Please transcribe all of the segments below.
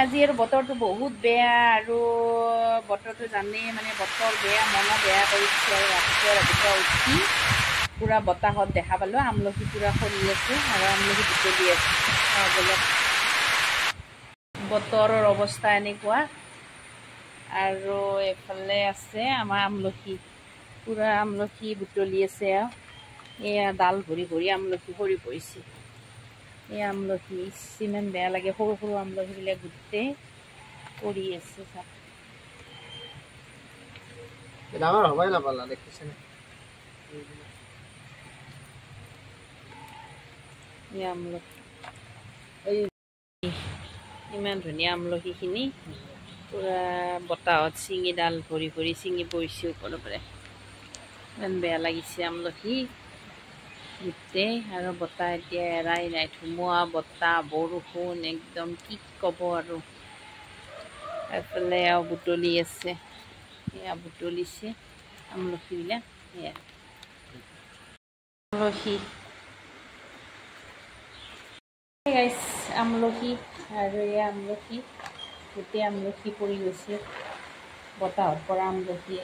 আজি আৰু বতৰটো বহুত বেয়া আৰু বতৰটো জানেই মানে বতৰ বেয়া মনো বেয়া কৰি দিছে আৰু ৰাতিপুৱা উঠি পূৰা বতাহত দেখা পালোঁ আমলখি পূৰা সৰি আছে আৰু আমলখি বুটলি আছে বোলে বতৰৰ অৱস্থা এনেকুৱা আৰু এইফালে আছে আমাৰ আমলখি পূৰা আমলখি বুটলি আছে আৰু এয়া ডাল ভৰি ভৰি আমলখি সৰি পৰিছে এই আমলখি ইমান বেয়া লাগে সৰু সৰু আমলখিবিলাক গোটেই পৰি আছে চাওক ডাঙৰ হবাই নাপালা দেখিছেনে এই আমলখি এই ইমান ধুনীয়া আমলখিখিনি পূৰা বতাহত ছিঙি ডাল ভৰি ভৰি ছিঙি পৰিছে ওপৰৰ পৰা ইমান বেয়া লাগিছে আমলখি গোটেই আৰু বতাহ এতিয়া এৰাই নাই ধুমুহা বতাহ বৰষুণ একদম কি ক'ব আৰু এফালে আৰু বুটলি আছে এয়া বুটলিছে আমলখিবিলাক এয়া আমলখি আমলখি আৰু এয়া আমলখি গোটেই আমলখি পৰি গৈছে বতাহত পৰা আমলখিয়ে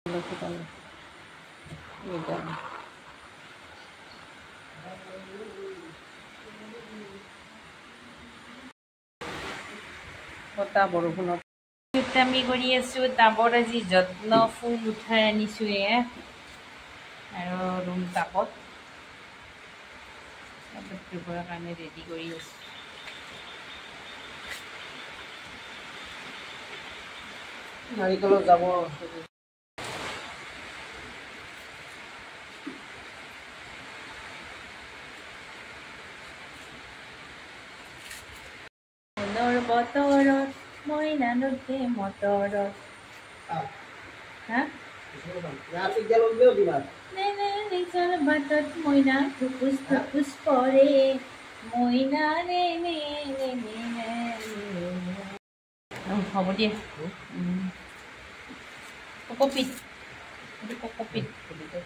আমলখি পালে একদম বতাহ বৰষুণত আমি কৰি আছোঁ টাবত আজি যত্ন ফুল উঠাই আনিছোঁ এয়া আৰু ৰুম টাবত দিবৰ কাৰণে ৰেডি কৰি আছোঁ নাৰিকলত যাব বতৰত মইনা নুঠে মটৰত হা নিজৰ বাটত মইনা থুপুচ থুপুচ কৰে মইনা নে নে নে নে হ'ব দিয়া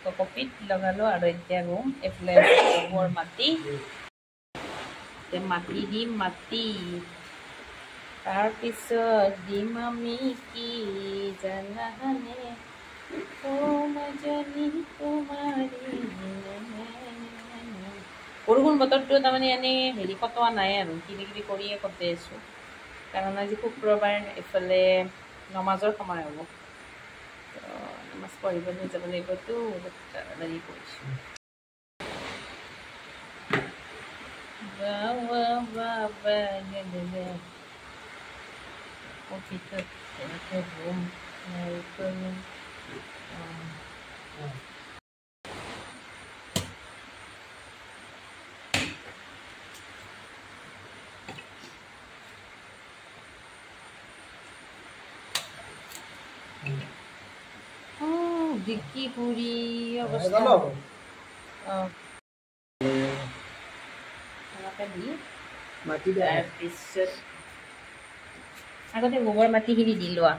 ককপিত লগালোঁ আৰু এতিয়া ৰুম এইফালে গোবৰ মাটি মাটি দিম মাটি তাৰপিছত দিম আমি কি জানানে বৰষুণ বতৰটো তাৰমানে এনেই হেৰি কটোৱা নাই আৰু কিবা কিবি কৰিয়ে কটাই আছোঁ কাৰণ আজি শুক্ৰবাৰ এইফালে নমাজৰ সময় হ'ব নমাজ পঢ়িবলৈ যাব লাগিবতো তাড়াতাড়ি কৰিছোঁ ৰুম ডিকি পুৰি অৱস্থা মাটি তাৰপিছত আগতে গোবৰ মাটিখিনি দি লোৱা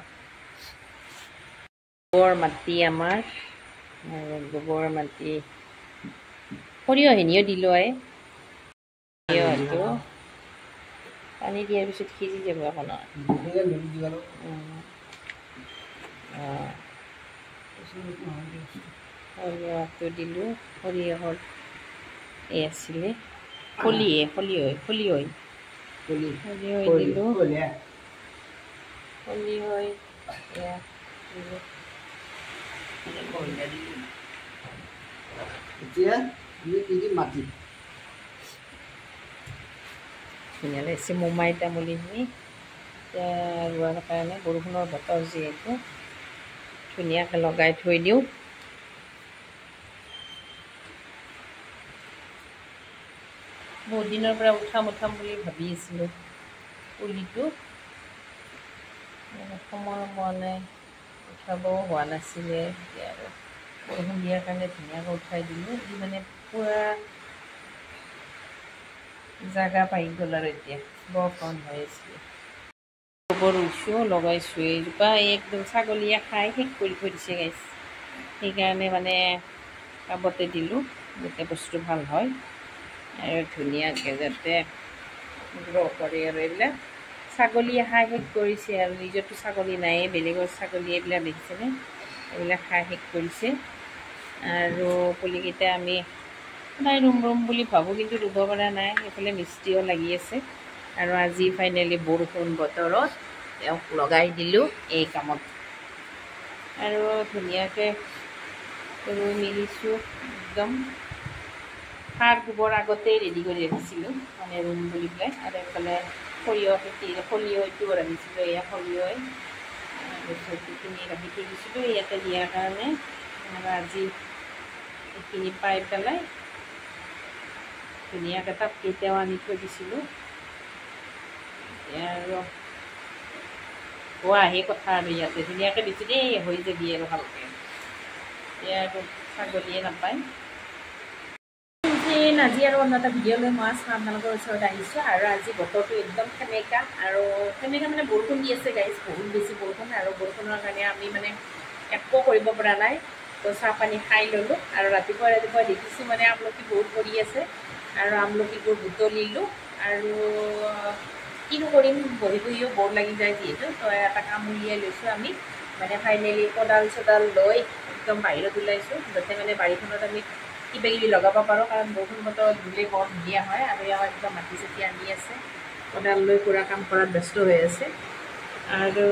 গোবৰ মাটি আমাৰ গোবৰ মাটি সৰিয়হখিনিও দি লোৱাই সৰিয়হটো পানী দিয়াৰ পিছত সিজি যাব এখন সৰিয়হটো দিলোঁ সৰিয়হৰ এই আছিলে খলিয়ে দিলোঁ খলিহৈ এয়া মাটি ধুনীয়া লাগিছে মোমাই তামুলিখিনি এতিয়া ৰোৱাৰ কাৰণে বৰষুণৰ বতৰ যিহেতু ধুনীয়াকৈ লগাই থৈ দিওঁ বহুত দিনৰ পৰা উঠাম বুলি ভাবি আছিলোঁ পুলিটো সময় পোৱা নাই উঠাবও হোৱা নাছিলে এতিয়া আৰু বৰষুণ দিয়াৰ কাৰণে ধুনীয়াকৈ উঠাই দিলোঁ ই মানে পূৰা জাগা পাই গ'ল আৰু এতিয়া বৰ কম হৈ আছিলে গোবৰ ৰুইছোঁ লগাইছোঁ এইজোপা একদম ছাগলীয়ে খাই শেষ কৰি থৈ দিছে গাইছ সেইকাৰণে মানে টাবতে দিলোঁ যাতে বস্তু ভাল হয় আৰু ধুনীয়াকৈ যাতে গ্ৰ' কৰে আৰু এইবিলাক ছাগলী খাই শেষ কৰিছে আৰু নিজৰতো ছাগলী নাইয়ে, বেলেগৰ ছাগলী এইবিলাক দেখিছেনে, এইবিলাক খাই শেষ কৰিছে। আৰু পুলিকেইটা আমি সদায় ৰুম বুলি ভাবোঁ, কিন্তু ৰুব পৰা নাই। এইফালে মিস্ত্ৰীও লাগি আছে। আৰু আজি ফাইনেলি বৰষুণ বতৰত তেওঁক লগাই দিলোঁ এই কামত। আৰু ধুনীয়াকৈ ৰুই মিলিছোঁ একদম। সাৰ গোবৰ আগতেই ৰেডি কৰি ৰাখিছিলোঁ, মানে ৰুম বুলি পেলাই। আৰু এইফালে সৰিয়হ খেতি, সৰিয়হ এইটো ৰাখিছিলোঁ, এয়া সৰিয়হ বস্তুখিনি ৰাখি থৈ দিছিলোঁ ইয়াতে দিয়াৰ কাৰণে। আৰু আজি এইখিনি পাই পেলাই ধুনীয়াকৈ তাত কেইটাও আনি থৈ দিছিলোঁ। এতিয়া আৰু আহি কথা আৰু ইয়াতে ধুনীয়াকৈ দিছোঁ দেই, হৈ যাবি আৰু ভালকৈ। এতিয়া আৰু ছাগলীয়ে নাপায়। আজি আৰু অন্য এটা ভিডিঅ' লৈ মই আপোনালোকৰ ওচৰত আহিছোঁ। আৰু আজি বতৰটো একদম সেমেকা, আৰু সেমেকা মানে বৰষুণ দি আছে গাইজ, বহুত বেছি বৰষুণ। আৰু বৰষুণৰ কাৰণে আমি মানে একো কৰিব পৰা নাই। তো চাহ পানী খাই ল'লোঁ। আৰু ৰাতিপুৱা দেখিছোঁ মানে আমলখি বহুত পৰি আছে, আৰু আমলখিবোৰ বুটলিলোঁ। আৰু কিনো কৰিম, বহিও বৰ লাগি যায় যিহেতু। তো এটা কাম উলিয়াই লৈছোঁ আমি, মানে ফাইনেলি কোদাল চোদাল লৈ একদম বাহিৰত ওলাইছোঁ, যাতে মানে বাৰীখনত আমি কিবাকিবি লগাব পাৰোঁ। কাৰণ বৰষুণ বতৰত ৰুলে বৰ ধুনীয়া হয়। আৰু ইয়াৰ একদম মাটি চাটি আনি আছে, কোদাল লৈ পুৰা কাম কৰাত ব্যস্ত হৈ আছে। আৰু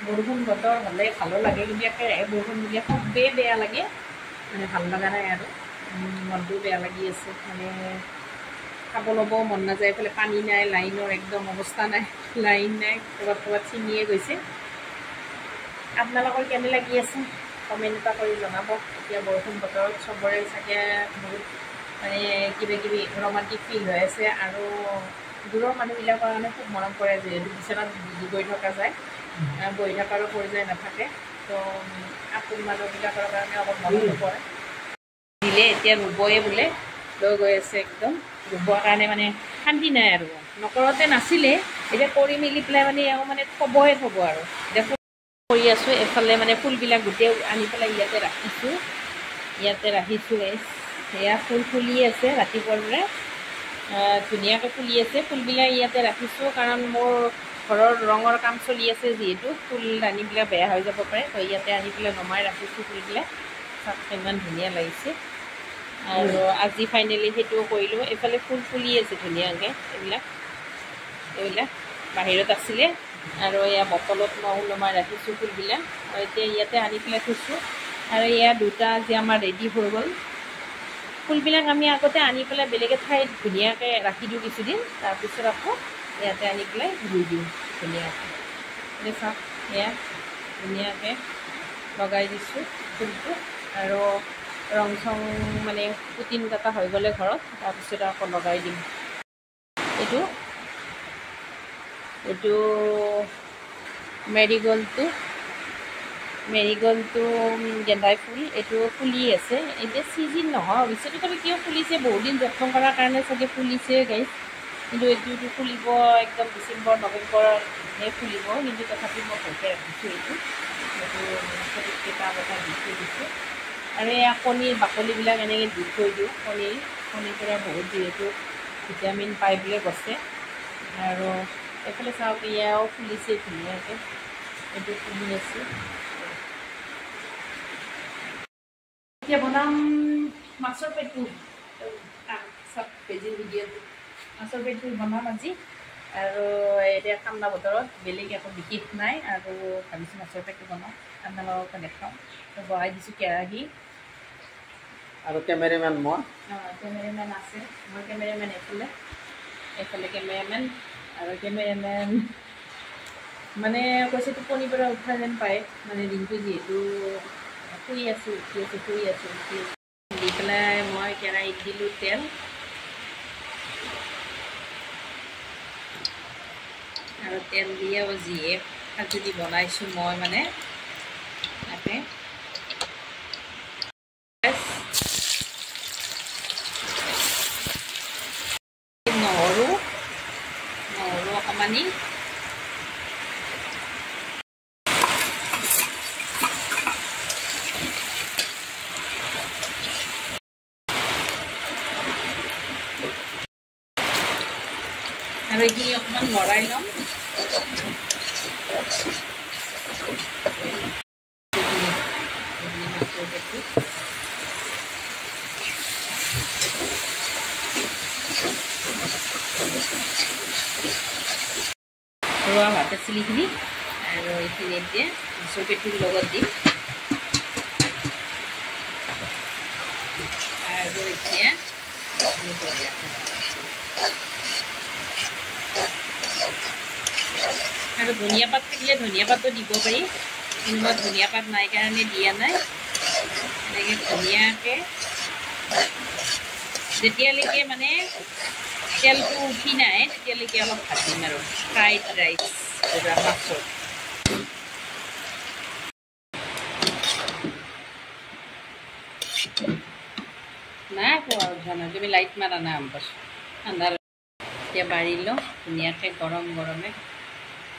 বৰষুণ বতৰ হ'লে ভালো লাগে, কিন্তু একেৰাহে বৰষুণ দিলে খুবেই বেয়া লাগে, মানে ভাল লগা নাই। আৰু মনটোও বেয়া লাগি আছে, মানে খাব ল'বও মন নাযায়। এইফালে পানী নাই, লাইনৰ একদম অৱস্থা নাই, লাইন নাই, ক'ৰবাত ছিঙিয়ে গৈছে। আপোনালোকৰ কেনে লাগি আছে কমেণ্ট এটা কৰি জনাব। এতিয়া বৰষুণ বতৰত চবৰে চাগে বহুত মানে কিবাকিবি ৰোমাণ্টিক ফিল হৈ আছে। আৰু দূৰৰ মানুহবিলাকৰ কাৰণে খুব মনত পৰে, যিহেতু বিচনাত বহি থকা যায়, বহি থকাৰো প্ৰয়োজন নাথাকে। তো আপোন মানুহবিলাকৰ কাৰণে অলপ মনত পৰে। দিলে এতিয়া ৰুবয়ে বোলে, লৈ গৈ আছে একদম ৰুবৰ কাৰণে, মানে শান্তি নাই। আৰু নকৰোঁতে নাছিলে, এতিয়া কৰি মেলি পেলাই মানে এওঁ মানে থ'ব আৰু এতিয়া কৰি আছোঁ। এফালে মানে ফুলবিলাক গোটেই আনি পেলাই ইয়াতে ৰাখিছোঁ। এয়া ফুল ফুলি আছে ৰাতিপুৱাৰ পৰা, ধুনীয়াকৈ ফুলি আছে ফুলবিলাক। ইয়াতে ৰাখিছোঁ কাৰণ মোৰ ঘৰৰ ৰঙৰ কাম চলি আছে, যিহেতু ফুলদানিবিলাক বেয়া হৈ যাব পাৰে। তো ইয়াতে আনি পেলাই নমাই ৰাখিছোঁ ফুলবিলাক। চাওক ইমান ধুনীয়া লাগিছে। আৰু আজি ফাইনেলি সেইটোও কৰিলোঁ। এইফালে ফুল ফুলি আছে ধুনীয়াকৈ, এইবিলাক বাহিৰত আছিলে। আৰু এয়া বটলত মই ওলমাই ৰাখিছোঁ ফুলবিলাক। আৰু এতিয়া ইয়াতে আনি পেলাই থৈছোঁ। আৰু এয়া দুটা আজি আমাৰ ৰেডি হৈ গ'ল। ফুলবিলাক আমি আগতে আনি পেলাই বেলেগ ঠাইত ধুনীয়াকৈ ৰাখি দিওঁ কিছুদিন, তাৰপিছত আকৌ ইয়াতে আনি পেলাই ৰুই দিওঁ ধুনীয়াকৈ। এতিয়া চাওক, এয়া ধুনীয়াকৈ লগাই দিছোঁ ফুলটো। আৰু ৰং চং মানে পুটিন কটা হৈ গ'লে ঘৰত, তাৰপিছত আকৌ লগাই দিম। এইটো মেৰিগ'ল্ডটো গেন্দাই ফুল। এইটো ফুলি আছে, এতিয়া ছিজন নহয় অৱশ্যে, তথাপি কিয় ফুলিছে, বহুত দিন যত্ন কৰাৰ কাৰণে চাগে ফুলিছে গাইজ। কিন্তু এইটো ফুলিব একদম ডিচেম্বৰ নৱেম্বৰহে ফুলিব, কিন্তু তথাপি মই ভালকৈ ৰাখিছোঁ। এইটো কেইটা কথা দি থৈ দিছোঁ। আৰু এয়া কণীৰ বাকলিবিলাক এনেকৈ দি থৈ দিওঁ। কণীৰ পৰা বহুত যিহেতু ভিটামিন পাই বোলে গছে। আৰু এইফালে চাওক, এয়াও ফুলিছে ধুনীয়াকৈ, এইটো ফুলি আছে। এতিয়া বনাম মাছৰ পেটু। চব ভেজি ভিডিঅ'টো মাছৰ পেটু বনাম আজি। আৰু এতিয়া ঠাণ্ডা বতৰত বেলেগ একো বিশেষ নাই, আৰু ভাবিছোঁ মাছৰ পেটু বনাম, আপোনালোকক দেখাওঁ। বহাই দিছোঁ কেৰাহী। আৰু কেমেৰামেন মই, কেমেৰামেন আছে, মই কেমেৰামেন এইফালে কেমেৰামেন। আৰু কেমেৰামেন মানে কৈছে টোপনিৰ পৰা উঠা যেন পায়, মানে দিনটো যিহেতু শুই আছোঁ দি পেলাই মই কেৰাহীত দিলোঁ তেল। আৰু তেল দিয়েও যিহে সাজুলি বনাইছোঁ মই, মানে তাতে নহৰু অকণমানি, আৰু এইখিনি অকণমান লৰাই ল'ম। ৰোৱা ভাত আছিল এইখিনি আৰু এইখিনি এতিয়া মাছৰ পেটুৰ লগত দিম আৰু এতিয়া আৰু ধনিয়া পাত থাকিলে ধনিয়া পাতো দিব পাৰি, কিন্তু মই ধনিয়া পাত নাই কাৰণে দিয়া নাই। এনেকৈ ধুনীয়াকৈ যেতিয়ালৈকে মানে তেলটো উঠি নাহে তেতিয়ালৈকে অলপ ভাজিম আৰু ফ্ৰাইড ৰাইচ পুৰা মাছৰ। নাই খোৱা উঠা নাই, তুমি লাইট মাৰা না বাছ ঠাণ্ডা। এতিয়া বাঢ়ি লওঁ ধুনীয়াকৈ গৰম গৰমে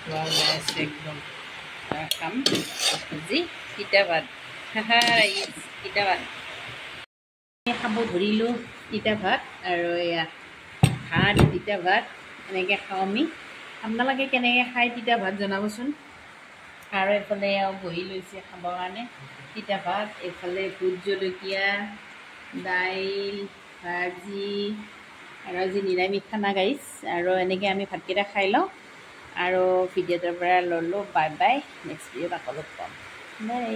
খোৱা যায় আছে একদম। খাম আজি তিতা ভাত, তিতা ভাত খাব ধৰিলোঁ। তিতা ভাত আৰু এয়া ভাত, তিতা ভাত এনেকৈ খাওঁ আমি। আপোনালোকে কেনেকৈ খায় তিতা ভাত জনাবচোন। আৰু এইফালে বহি লৈছে খাবৰ কাৰণে তিতা ভাত, এইফালে ভোট জলকীয়া, দাইল, ভাজি আৰু আজি নিৰামিষ খানা গাইছ। আৰু এনেকৈ আমি ভাতকেইটা খাই লওঁ আৰু ভিডিঅ'টোৰ পৰা ল'লোঁ বাই বাই। নেক্সট ভিডিঅ'ত আকৌ লগ পাম, বাই।